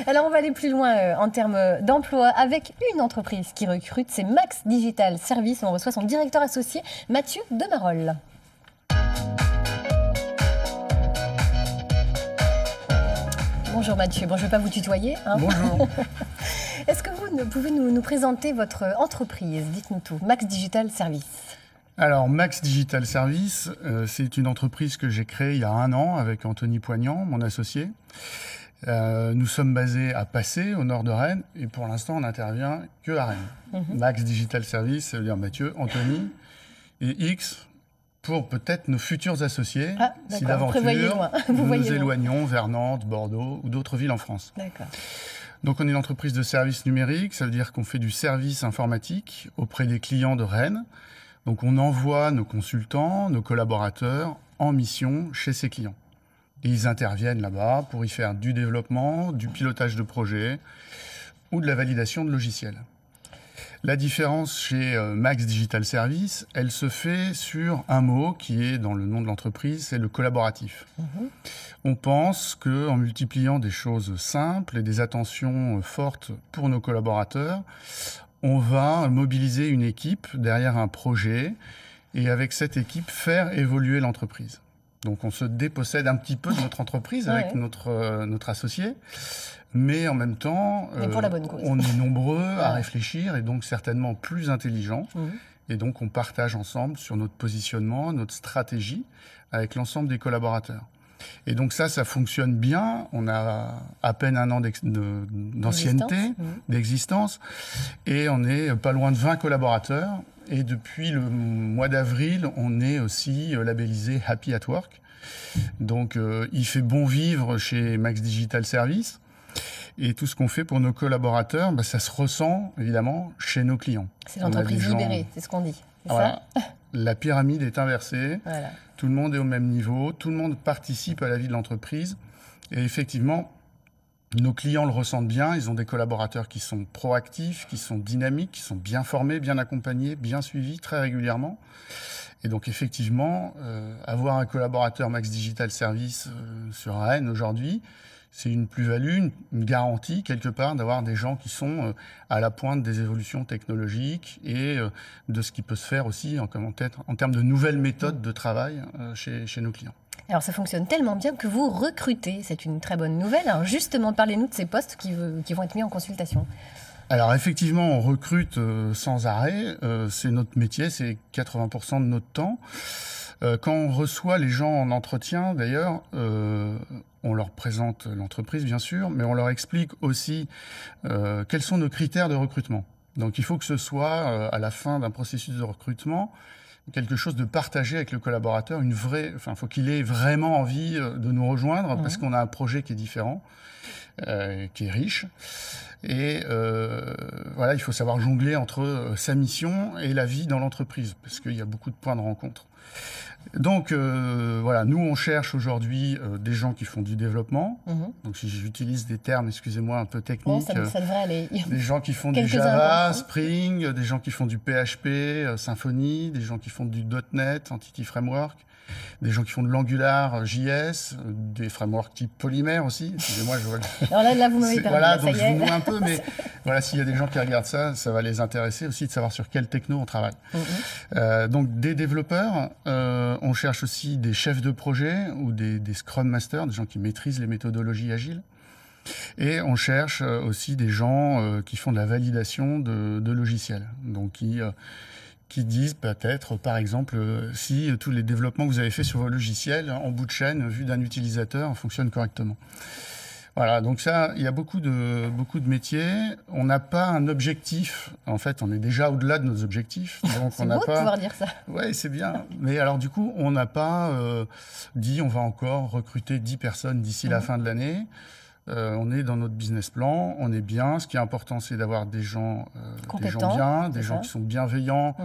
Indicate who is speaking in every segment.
Speaker 1: Alors, on va aller plus loin en termes d'emploi avec une entreprise qui recrute, c'est Max Digital Service. On reçoit son directeur associé, Mathieu Demarolles. Bonjour Mathieu, bon, je ne vais pas vous tutoyer. Hein.
Speaker 2: Bonjour.
Speaker 1: Est-ce que vous pouvez nous présenter votre entreprise? Dites-nous tout, Max Digital Service.
Speaker 2: Alors, Max Digital Service, c'est une entreprise que j'ai créée il y a 1 an avec Anthony Poignant, mon associé. Nous sommes basés à Passé, au nord de Rennes, et pour l'instant, on n'intervient que à Rennes. Max Digital Service, ça veut dire Mathieu, Anthony et X pour peut-être nos futurs associés, si d'aventure nous nous éloignons vers Nantes, Bordeaux ou d'autres villes en France.
Speaker 1: D'accord.
Speaker 2: Donc on est une entreprise de services numériques, ça veut dire qu'on fait du service informatique auprès des clients de Rennes. Donc on envoie nos consultants, nos collaborateurs en mission chez ces clients. Et ils interviennent là-bas pour y faire du développement, du pilotage de projet ou de la validation de logiciels. La différence chez Max Digital Service, elle se fait sur un mot qui est dans le nom de l'entreprise, c'est le collaboratif. On pense qu'en multipliant des choses simples et des attentions fortes pour nos collaborateurs, on va mobiliser une équipe derrière un projet et avec cette équipe faire évoluer l'entreprise. Donc on se dépossède un petit peu de notre entreprise avec notre associé. Mais en même temps, on est nombreux à réfléchir et donc certainement plus intelligents. Et donc, on partage ensemble sur notre positionnement, notre stratégie avec l'ensemble des collaborateurs. Et donc ça fonctionne bien. On a à peine 1 an d'ancienneté, d'existence. Et on est pas loin de 20 collaborateurs. Et depuis le mois d'avril, on est aussi labellisé Happy at Work. Donc, il fait bon vivre chez Max Digital Service. Et tout ce qu'on fait pour nos collaborateurs, ça se ressent évidemment chez nos clients.
Speaker 1: C'est l'entreprise libérée, c'est ce qu'on dit.
Speaker 2: Voilà. La pyramide est inversée, tout le monde est au même niveau, tout le monde participe à la vie de l'entreprise. Et effectivement, nos clients le ressentent bien, ils ont des collaborateurs qui sont proactifs, qui sont dynamiques, qui sont bien formés, bien accompagnés, bien suivis très régulièrement. Et donc effectivement, avoir un collaborateur Max Digital Service sur Rennes aujourd'hui, c'est une plus-value, une garantie, quelque part, d'avoir des gens qui sont à la pointe des évolutions technologiques et de ce qui peut se faire aussi en termes de nouvelles méthodes de travail chez nos clients.
Speaker 1: Alors, ça fonctionne tellement bien que vous recrutez. C'est une très bonne nouvelle. Alors, justement, parlez-nous de ces postes qui vont être mis en consultation.
Speaker 2: Alors, effectivement, on recrute sans arrêt. C'est notre métier, c'est 80% de notre temps. Quand on reçoit les gens en entretien, d'ailleurs, on leur présente l'entreprise, bien sûr, mais on leur explique aussi quels sont nos critères de recrutement. Donc, il faut que ce soit, à la fin d'un processus de recrutement, quelque chose de partagé avec le collaborateur, il faut qu'il ait vraiment envie de nous rejoindre parce qu'on a un projet qui est différent, qui est riche. Et voilà, il faut savoir jongler entre sa mission et la vie dans l'entreprise parce qu'il y a beaucoup de points de rencontre. Donc voilà, nous on cherche aujourd'hui des gens qui font du développement. Donc si j'utilise des termes, excusez-moi, un peu techniques,
Speaker 1: ça devrait aller.
Speaker 2: Des gens qui font du Java, Spring, des gens qui font du PHP, Symfony, des gens qui font du .NET, Entity Framework, des gens qui font de l'Angular, JS, des frameworks type Polymère aussi. Excusez-moi, je vois.
Speaker 1: Alors là vous m'avez perdu.
Speaker 2: Voilà, donc je vous mouille un peu, mais voilà, s'il y a des gens qui regardent ça, ça va les intéresser aussi de savoir sur quelle techno on travaille. Donc des développeurs, on cherche aussi des chefs de projet ou des Scrum Masters, des gens qui maîtrisent les méthodologies agiles. Et on cherche aussi des gens qui font de la validation de logiciels, donc qui disent peut-être, par exemple, si tous les développements que vous avez faits sur vos logiciels, en bout de chaîne, vu d'un utilisateur, fonctionnent correctement. Voilà, donc ça, il y a beaucoup de métiers. On n'a pas un objectif. En fait, on est déjà au-delà de nos objectifs. Donc
Speaker 1: c'est beau de pouvoir dire ça.
Speaker 2: Oui, c'est bien. Mais alors, du coup, on n'a pas dit on va encore recruter 10 personnes d'ici la fin de l'année. On est dans notre business plan, on est bien. Ce qui est important, c'est d'avoir des gens bien, des gens qui sont bienveillants,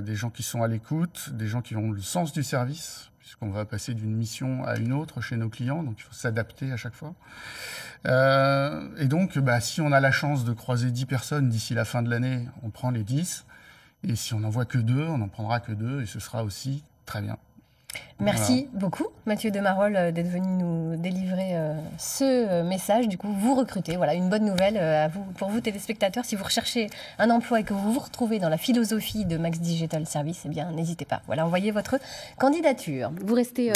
Speaker 2: des gens qui sont à l'écoute, des gens qui ont le sens du service, puisqu'on va passer d'une mission à une autre chez nos clients, donc il faut s'adapter à chaque fois. Et donc, si on a la chance de croiser 10 personnes d'ici la fin de l'année, on prend les 10. Et si on n'en voit que 2, on n'en prendra que 2, et ce sera aussi très bien.
Speaker 1: Merci beaucoup, Mathieu Demarolles, d'être venu nous délivrer ce message. Du coup, vous recrutez. Voilà, une bonne nouvelle pour vous, téléspectateurs. Si vous recherchez un emploi et que vous vous retrouvez dans la philosophie de Max Digital Service, eh bien, n'hésitez pas. Voilà, envoyez votre candidature. Vous restez...